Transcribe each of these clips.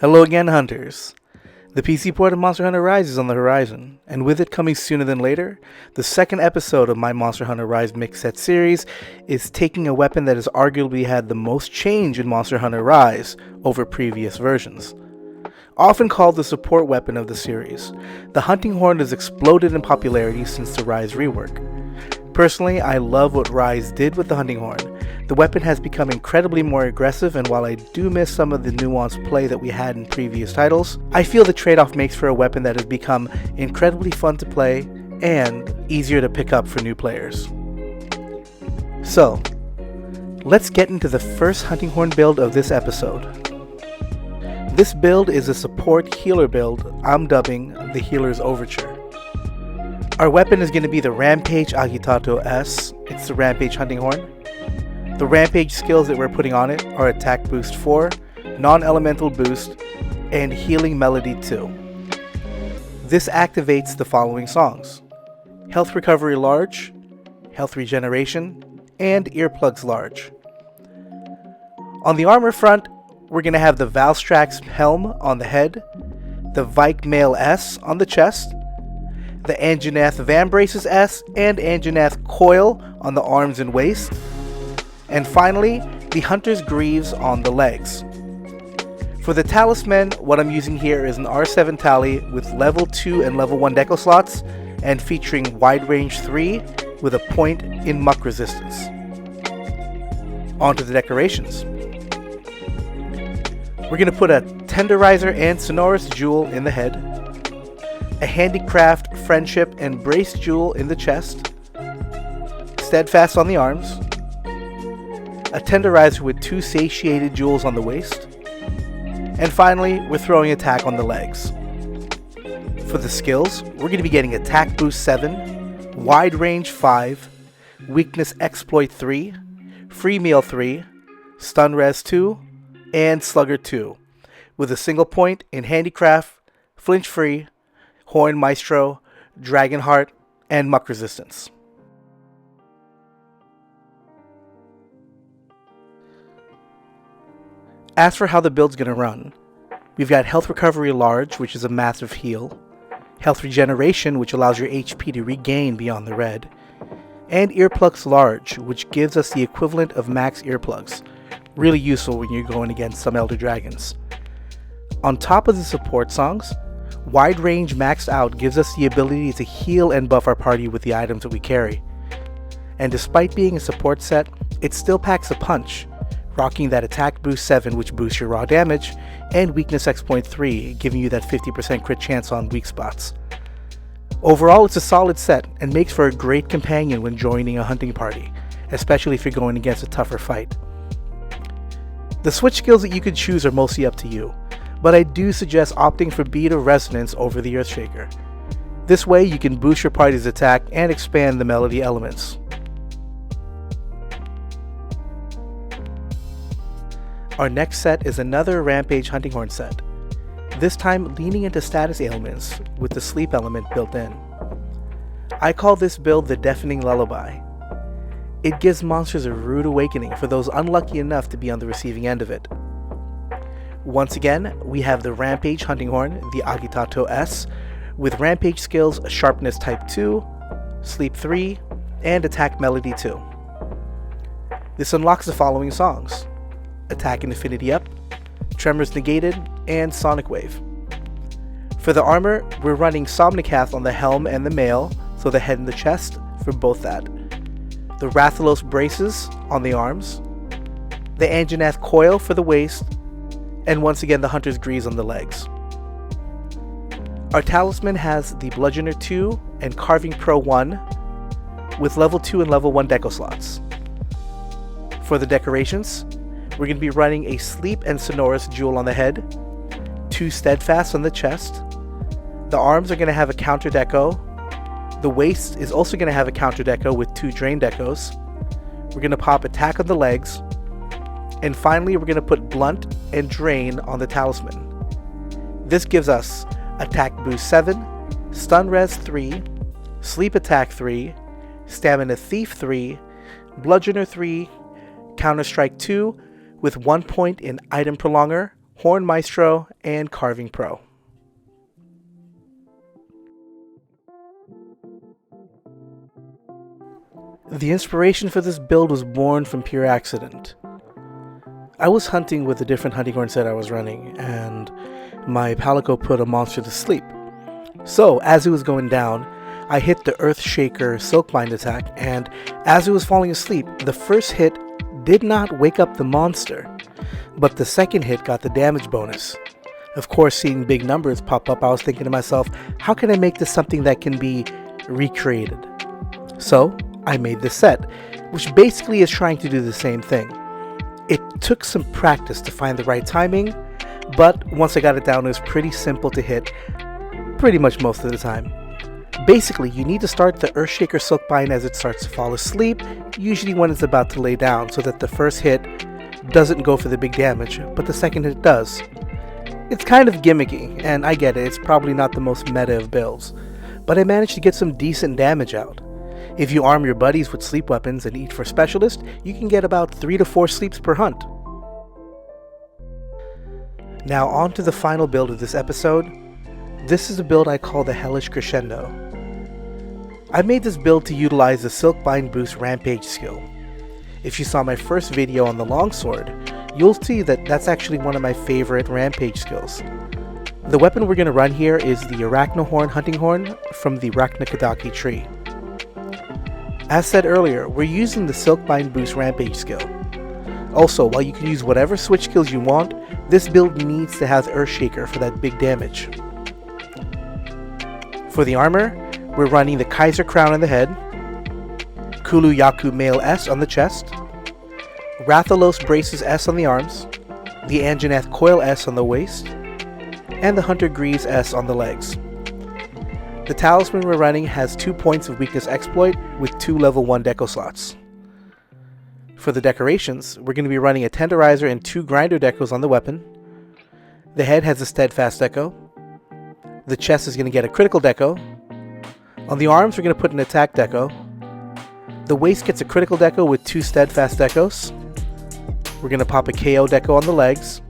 Hello again, hunters. The PC port of Monster Hunter Rise is on the horizon, and with it coming sooner than later, the second episode of my Monster Hunter Rise mix set series is taking a weapon that has arguably had the most change in Monster Hunter Rise over previous versions. Often called the support weapon of the series, the hunting horn has exploded in popularity since the Rise rework. Personally, I love what Rise did with the hunting horn. The weapon has become incredibly more aggressive, and while I do miss some of the nuanced play that we had in previous titles, I feel the trade-off makes for a weapon that has become incredibly fun to play and easier to pick up for new players. So, let's get into the first hunting horn build of this episode. This build is a support healer build I'm dubbing the Healer's Overture. Our weapon is going to be the Rampage Agitato S. It's the Rampage hunting horn. The Rampage skills that we're putting on it are Attack Boost 4, Non-Elemental Boost, and Healing Melody 2. This activates the following songs: Health Recovery Large, Health Regeneration, and Earplugs Large. On the armor front, we're going to have the Valstrax Helm on the head, the Vike Mail S on the chest, the Anjanath Vambraces S and Anjanath Coil on the arms and waist, and finally, the Hunter's Greaves on the legs. For the talisman, what I'm using here is an R7 tally with level 2 and level 1 deco slots and featuring wide range 3 with a point in muck resistance. On to the decorations. We're going to put a Tenderizer and Sonorous Jewel in the head, a Handicraft, Friendship, and Brace Jewel in the chest, Steadfast on the arms, a Tenderizer with 2 Satiated Jewels on the waist, and finally, we're throwing Attack on the legs. For the skills, we're going to be getting Attack Boost 7, Wide Range 5, Weakness Exploit 3, Free Meal 3, Stun Res 2, and Slugger 2, with a single point in Handicraft, Flinch Free, Horn Maestro, Dragonheart, and Muck Resistance. As for how the build's going to run, we've got Health Recovery Large, which is a massive heal, Health Regeneration, which allows your HP to regain beyond the red, and Earplugs Large, which gives us the equivalent of max earplugs, really useful when you're going against some Elder Dragons. On top of the support songs, Wide Range Maxed Out gives us the ability to heal and buff our party with the items that we carry. And despite being a support set, it still packs a punch, rocking that Attack Boost 7, which boosts your raw damage, and Weakness Exploit 3, giving you that 50% crit chance on weak spots. Overall, it's a solid set and makes for a great companion when joining a hunting party, especially if you're going against a tougher fight. The switch skills that you could choose are mostly up to you, but I do suggest opting for Beat of Resonance over the Earthshaker. This way you can boost your party's attack and expand the melody elements. Our next set is another Rampage Hunting Horn set, this time leaning into status ailments with the sleep element built in. I call this build the Deafening Lullaby. It gives monsters a rude awakening for those unlucky enough to be on the receiving end of it. Once again, we have the Rampage Hunting Horn, the Agitato S, with Rampage skills Sharpness Type 2, Sleep 3, and Attack Melody 2. This unlocks the following songs: Attack and Affinity Up, Tremors Negated, and Sonic Wave. For the armor, we're running Somnicath on the helm and the mail, so the head and the chest for both that. The Rathalos Braces on the arms, the Anjanath Coil for the waist, and once again the Hunter's Greaves on the legs. Our talisman has the Bludgeoner 2 and Carving Pro 1 with level 2 and level 1 deco slots. For the decorations, we're going to be running a Sleep and Sonorous Jewel on the head, 2 Steadfast on the chest, the arms are going to have a counter deco, the waist is also going to have a counter deco with 2 Drain decos, we're going to pop Attack on the legs, and finally we're going to put Blunt and Drain on the talisman. This gives us Attack Boost 7, Stun Res 3, Sleep Attack 3, Stamina Thief 3, Bludgeoner 3, Counter Strike 2, with 1 point in Item Prolonger, Horn Maestro, and Carving Pro. The inspiration for this build was born from pure accident. I was hunting with a different hunting horn set I was running, and my Palico put a monster to sleep. So, as it was going down, I hit the Earthshaker Silkbind attack, and as it was falling asleep, the first hit did not wake up the monster, but the second hit got the damage bonus. Of course, seeing big numbers pop up, I was thinking to myself, how can I make this something that can be recreated? So, I made this set, which basically is trying to do the same thing. It took some practice to find the right timing, but once I got it down, it was pretty simple to hit pretty much most of the time. Basically, you need to start the Earthshaker Silkbind as it starts to fall asleep, usually when it's about to lay down, so that the first hit doesn't go for the big damage, but the second hit does. It's kind of gimmicky, and I get it, it's probably not the most meta of builds, but I managed to get some decent damage out. If you arm your buddies with sleep weapons and eat for specialist, you can get about 3 to 4 sleeps per hunt. Now on to the final build of this episode. This is a build I call the Hellish Crescendo. I made this build to utilize the Silkbind Boost Rampage skill. If you saw my first video on the longsword, you'll see that that's actually one of my favorite Rampage skills. The weapon we're going to run here is the Arachnohorn Hunting Horn from the Rachnakodaki tree. As said earlier, we're using the Silkbind Boost Rampage skill. Also, while you can use whatever switch skills you want, this build needs to have Earthshaker for that big damage. For the armor, we're running the Kaiser Crown on the head, Kulu Yaku Mail S on the chest, Rathalos Braces S on the arms, the Anjanath Coil S on the waist, and the Hunter Greaves S on the legs. The talisman we're running has 2 points of weakness exploit with 2 level 1 deco slots. For the decorations, we're going to be running a tenderizer and 2 grinder decos on the weapon. The head has a steadfast deco. The chest is going to get a critical deco. On the arms, we're going to put an attack deco. The waist gets a critical deco with 2 steadfast decos. We're going to pop a KO deco on the legs.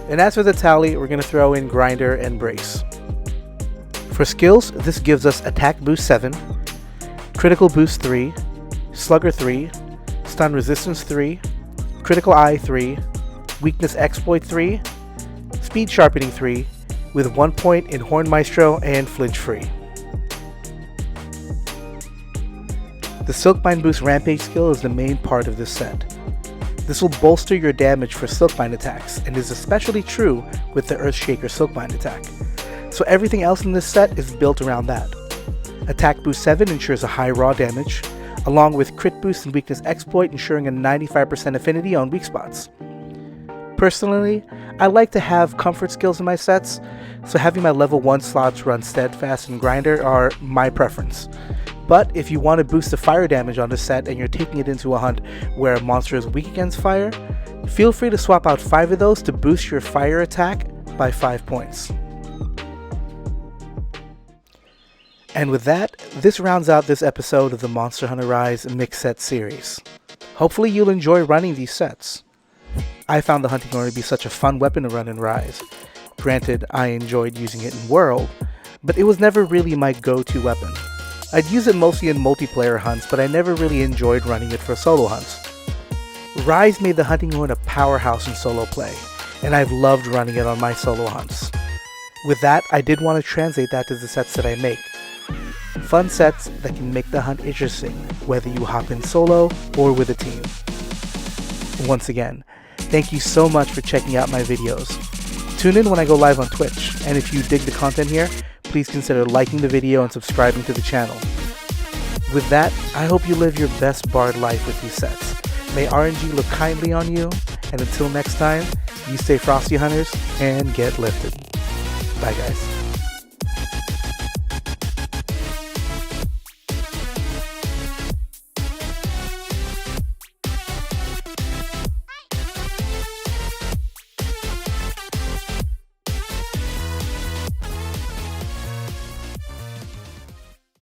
And as for the tally, we're going to throw in grinder and brace. For skills, this gives us Attack Boost 7, Critical Boost 3, Slugger 3, Stun Resistance 3, Critical Eye 3, Weakness Exploit 3, Speed Sharpening 3, with 1 point in Horn Maestro and Flinch Free. The Silkbind Boost Rampage skill is the main part of this set. This will bolster your damage for Silkbind attacks, and is especially true with the Earthshaker Silkbind attack. So everything else in this set is built around that. Attack Boost 7 ensures a high raw damage, along with Crit Boost and Weakness Exploit ensuring a 95% affinity on weak spots. Personally, I like to have comfort skills in my sets, so having my level 1 slots run Steadfast and Grinder are my preference. But if you want to boost the fire damage on the set and you're taking it into a hunt where a monster is weak against fire, feel free to swap out 5 of those to boost your fire attack by 5 points. And with that, this rounds out this episode of the Monster Hunter Rise Mix Set series. Hopefully you'll enjoy running these sets. I found the hunting horn to be such a fun weapon to run in Rise. Granted, I enjoyed using it in World, but it was never really my go-to weapon. I'd use it mostly in multiplayer hunts, but I never really enjoyed running it for solo hunts. Rise made the hunting horn a powerhouse in solo play, and I've loved running it on my solo hunts. With that, I did want to translate that to the sets that I make. Fun sets that can make the hunt interesting, whether you hop in solo or with a team. Once again, thank you so much for checking out my videos. Tune in when I go live on Twitch, and if you dig the content here, please consider liking the video and subscribing to the channel. With that, I hope you live your best Bard life with these sets. May RNG look kindly on you, and until next time, you stay frosty hunters and get lifted. Bye guys.